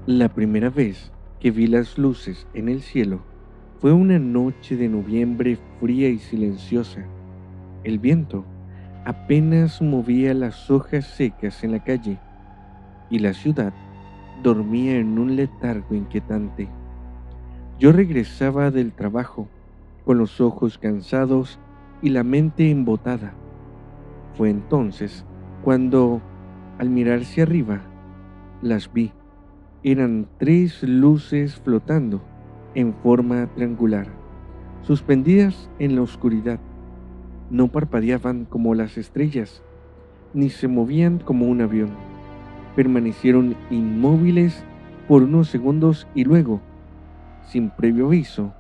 La primera vez que vi las luces en el cielo fue una noche de noviembre fría y silenciosa. El viento apenas movía las hojas secas en la calle y la ciudad dormía en un letargo inquietante. Yo regresaba del trabajo con los ojos cansados y la mente embotada. Fue entonces cuando, al mirar hacia arriba, las vi. Eran tres luces flotando en forma triangular, suspendidas en la oscuridad. No parpadeaban como las estrellas, ni se movían como un avión. Permanecieron inmóviles por unos segundos y luego, sin previo aviso,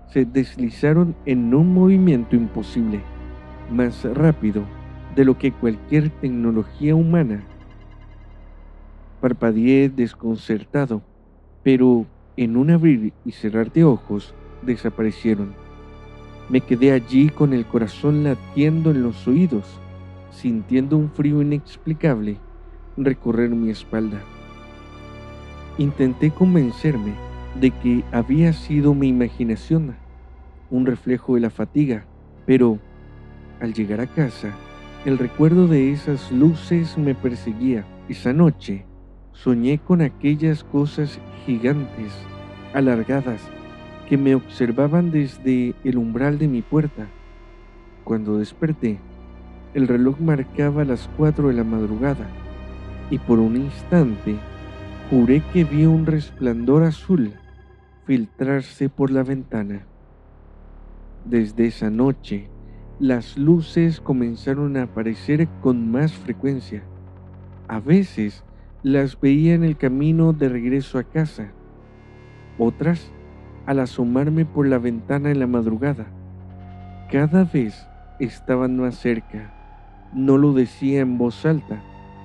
se deslizaron en un movimiento imposible, más rápido de lo que cualquier tecnología humana. Parpadeé desconcertado, pero en un abrir y cerrar de ojos desaparecieron. Me quedé allí con el corazón latiendo en los oídos, sintiendo un frío inexplicable recorrer mi espalda. Intenté convencerme de que había sido mi imaginación, un reflejo de la fatiga, pero al llegar a casa, el recuerdo de esas luces me perseguía. Esa noche soñé con aquellas cosas gigantes, alargadas, que me observaban desde el umbral de mi puerta. Cuando desperté, el reloj marcaba las 4 de la madrugada y por un instante juré que vi un resplandor azul filtrarse por la ventana. Desde esa noche, las luces comenzaron a aparecer con más frecuencia. A veces las veía en el camino de regreso a casa, otras al asomarme por la ventana en la madrugada. Cada vez estaban más cerca. No lo decía en voz alta,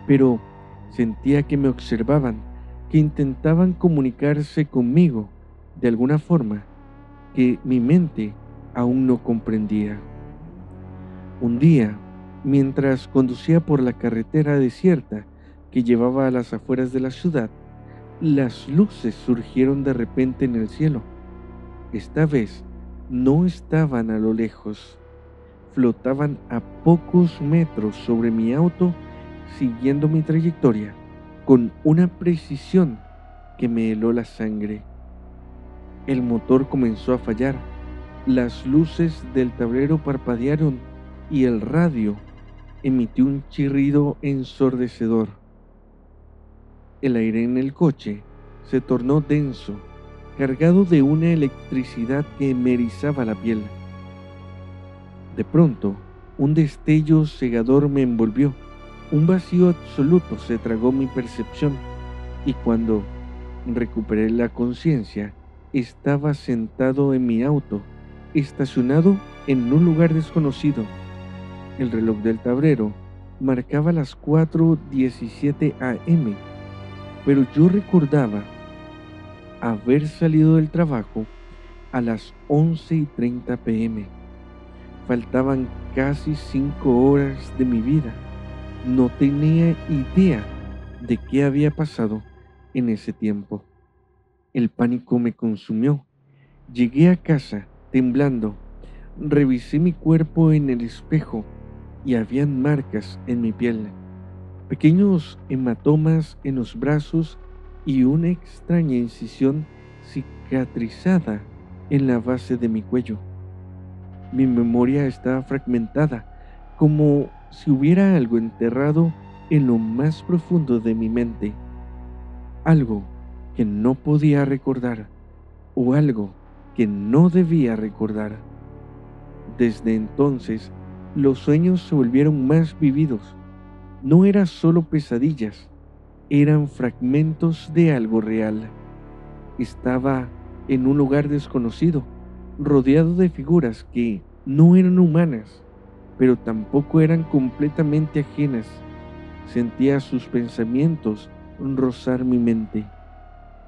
pero sentía que me observaban, que intentaban comunicarse conmigo de alguna forma que mi mente aún no comprendía. Un día, mientras conducía por la carretera desierta que llevaba a las afueras de la ciudad, las luces surgieron de repente en el cielo. Esta vez no estaban a lo lejos, flotaban a pocos metros sobre mi auto, siguiendo mi trayectoria con una precisión que me heló la sangre. El motor comenzó a fallar, las luces del tablero parpadearon y el radio emitió un chirrido ensordecedor. El aire en el coche se tornó denso, cargado de una electricidad que me erizaba la piel. De pronto, un destello cegador me envolvió. Un vacío absoluto se tragó mi percepción y cuando recuperé la conciencia, estaba sentado en mi auto, estacionado en un lugar desconocido. El reloj del tablero marcaba las 4:17 am, pero yo recordaba haber salido del trabajo a las 11:30 pm. Faltaban casi 5 horas de mi vida. No tenía idea de qué había pasado en ese tiempo. El pánico me consumió. Llegué a casa temblando. Revisé mi cuerpo en el espejo y habían marcas en mi piel, pequeños hematomas en los brazos y una extraña incisión cicatrizada en la base de mi cuello. Mi memoria estaba fragmentada, como si hubiera algo enterrado en lo más profundo de mi mente, algo que no podía recordar o algo que no debía recordar. Desde entonces, los sueños se volvieron más vividos. No eran solo pesadillas, eran fragmentos de algo real. Estaba en un lugar desconocido, rodeado de figuras que no eran humanas, pero tampoco eran completamente ajenas. Sentía sus pensamientos rozar mi mente,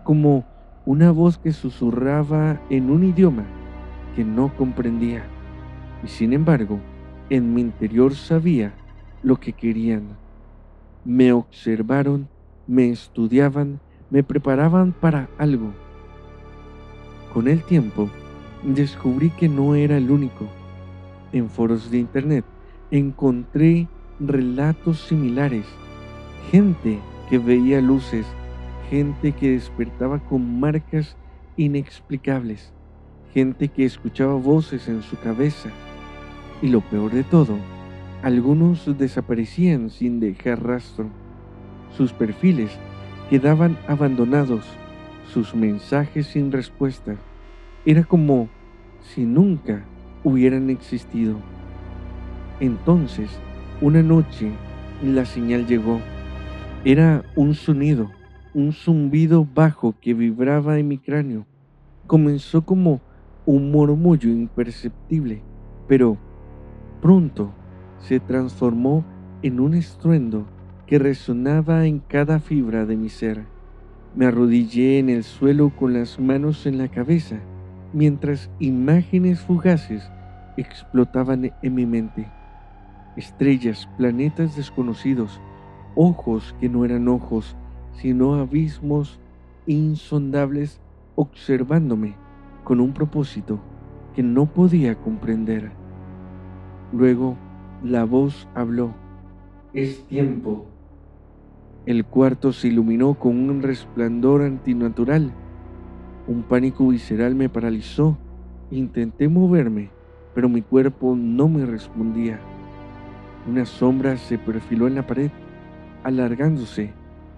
como una voz que susurraba en un idioma que no comprendía. Y sin embargo, en mi interior sabía lo que querían. Me observaron, me estudiaban, me preparaban para algo. Con el tiempo, descubrí que no era el único. En foros de internet encontré relatos similares, gente que veía luces, gente que despertaba con marcas inexplicables, gente que escuchaba voces en su cabeza. Y lo peor de todo, algunos desaparecían sin dejar rastro. Sus perfiles quedaban abandonados, sus mensajes sin respuesta. Era como si nunca hubieran existido. Entonces, una noche, la señal llegó. Era un sonido, un zumbido bajo que vibraba en mi cráneo. Comenzó como un murmullo imperceptible, pero pronto se transformó en un estruendo que resonaba en cada fibra de mi ser. Me arrodillé en el suelo con las manos en la cabeza, mientras imágenes fugaces explotaban en mi mente. Estrellas, planetas desconocidos, ojos que no eran ojos, sino abismos insondables observándome con un propósito que no podía comprender. Luego, la voz habló. Es tiempo. El cuarto se iluminó con un resplandor antinatural. Un pánico visceral me paralizó. Intenté moverme, pero mi cuerpo no me respondía. Una sombra se perfiló en la pared, alargándose,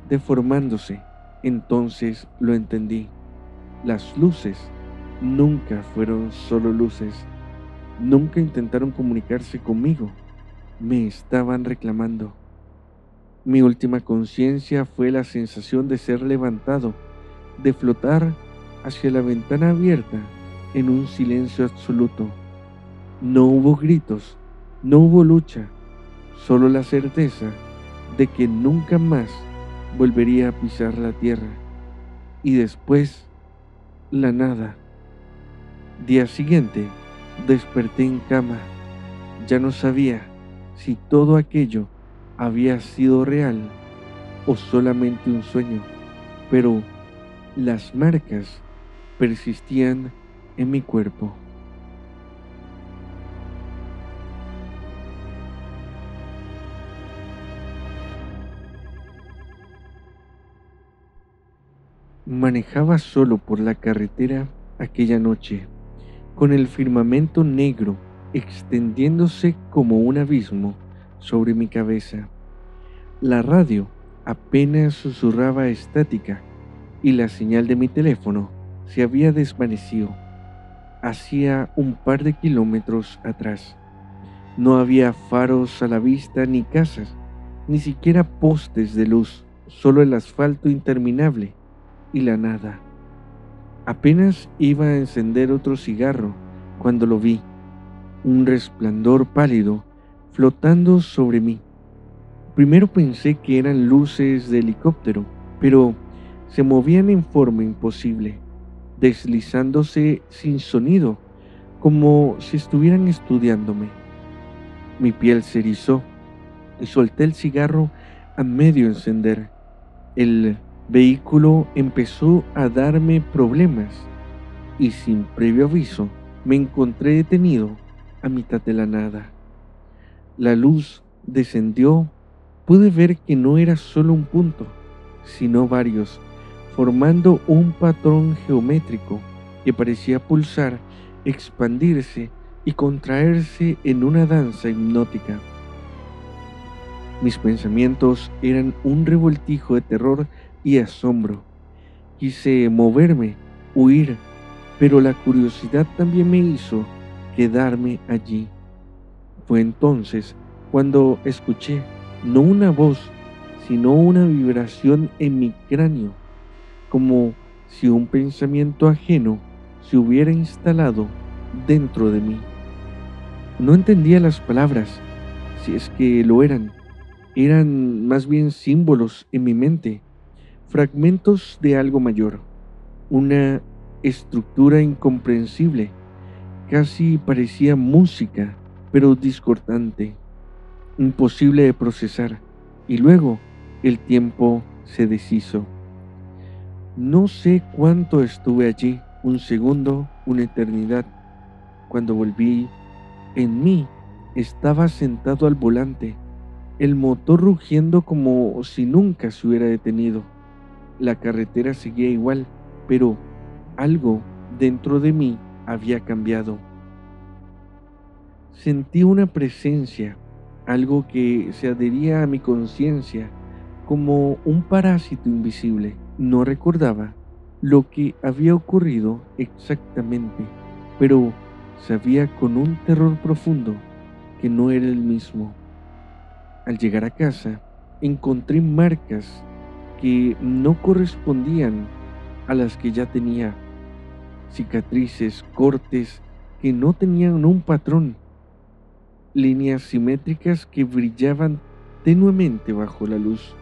deformándose. Entonces lo entendí. Las luces nunca fueron solo luces. Nunca intentaron comunicarse conmigo. Me estaban reclamando. Mi última conciencia fue la sensación de ser levantado, de flotar hacia la ventana abierta en un silencio absoluto. No hubo gritos, no hubo lucha, solo la certeza de que nunca más volvería a pisar la tierra. Y después, la nada. Día siguiente, desperté en cama. Ya no sabía si todo aquello había sido real o solamente un sueño, pero las marcas persistían en mi cuerpo. Manejaba solo por la carretera aquella noche, con el firmamento negro extendiéndose como un abismo sobre mi cabeza. La radio apenas susurraba estática y la señal de mi teléfono se había desvanecido. Hacía un par de kilómetros atrás. No había faros a la vista ni casas, ni siquiera postes de luz, solo el asfalto interminable y la nada. Apenas iba a encender otro cigarro cuando lo vi, un resplandor pálido flotando sobre mí. Primero pensé que eran luces de helicóptero, pero se movían en forma imposible, deslizándose sin sonido, como si estuvieran estudiándome. Mi piel se erizó y solté el cigarro a medio encender. El vehículo empezó a darme problemas y sin previo aviso me encontré detenido a mitad de la nada. La luz descendió. Pude ver que no era solo un punto, sino varios, formando un patrón geométrico que parecía pulsar, expandirse y contraerse en una danza hipnótica. Mis pensamientos eran un revoltijo de terror y asombro. Quise moverme, huir, pero la curiosidad también me hizo quedarme allí. Fue entonces cuando escuché no una voz, sino una vibración en mi cráneo, como si un pensamiento ajeno se hubiera instalado dentro de mí. No entendía las palabras, si es que lo eran más bien símbolos en mi mente, fragmentos de algo mayor, una estructura incomprensible, casi parecía música, pero discordante, imposible de procesar, y luego el tiempo se deshizo. No sé cuánto estuve allí, un segundo, una eternidad. Cuando volví, en mí estaba sentado al volante, el motor rugiendo como si nunca se hubiera detenido. La carretera seguía igual, pero algo dentro de mí había cambiado. Sentí una presencia, algo que se adhería a mi conciencia, como un parásito invisible. No recordaba lo que había ocurrido exactamente, pero sabía con un terror profundo que no era el mismo. Al llegar a casa, encontré marcas que no correspondían a las que ya tenía, cicatrices, cortes que no tenían un patrón, líneas simétricas que brillaban tenuemente bajo la luz.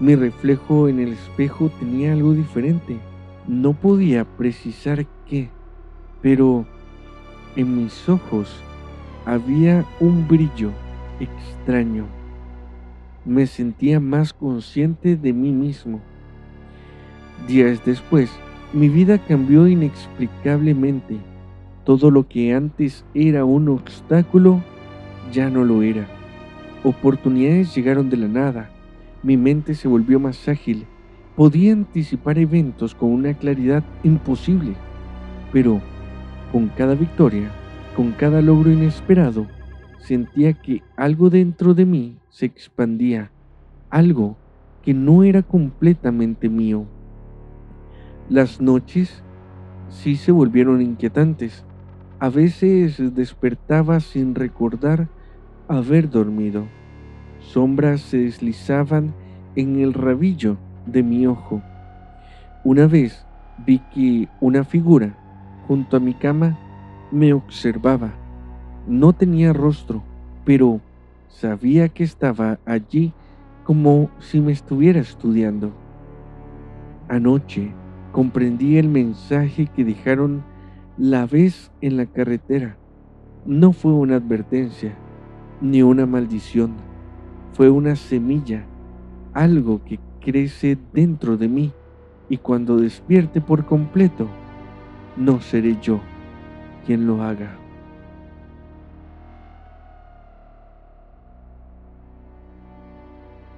Mi reflejo en el espejo tenía algo diferente. No podía precisar qué, pero en mis ojos había un brillo extraño. Me sentía más consciente de mí mismo. Días después, mi vida cambió inexplicablemente. Todo lo que antes era un obstáculo ya no lo era. Oportunidades llegaron de la nada. Mi mente se volvió más ágil. Podía anticipar eventos con una claridad imposible. Pero con cada victoria, con cada logro inesperado, sentía que algo dentro de mí se expandía, algo que no era completamente mío. Las noches sí se volvieron inquietantes. A veces despertaba sin recordar haber dormido. Sombras se deslizaban en el rabillo de mi ojo. Una vez vi que una figura junto a mi cama me observaba. No tenía rostro, pero sabía que estaba allí como si me estuviera estudiando. Anoche comprendí el mensaje que dejaron la vez en la carretera. No fue una advertencia, ni una maldición. Fue una semilla, algo que crece dentro de mí, y cuando despierte por completo, no seré yo quien lo haga.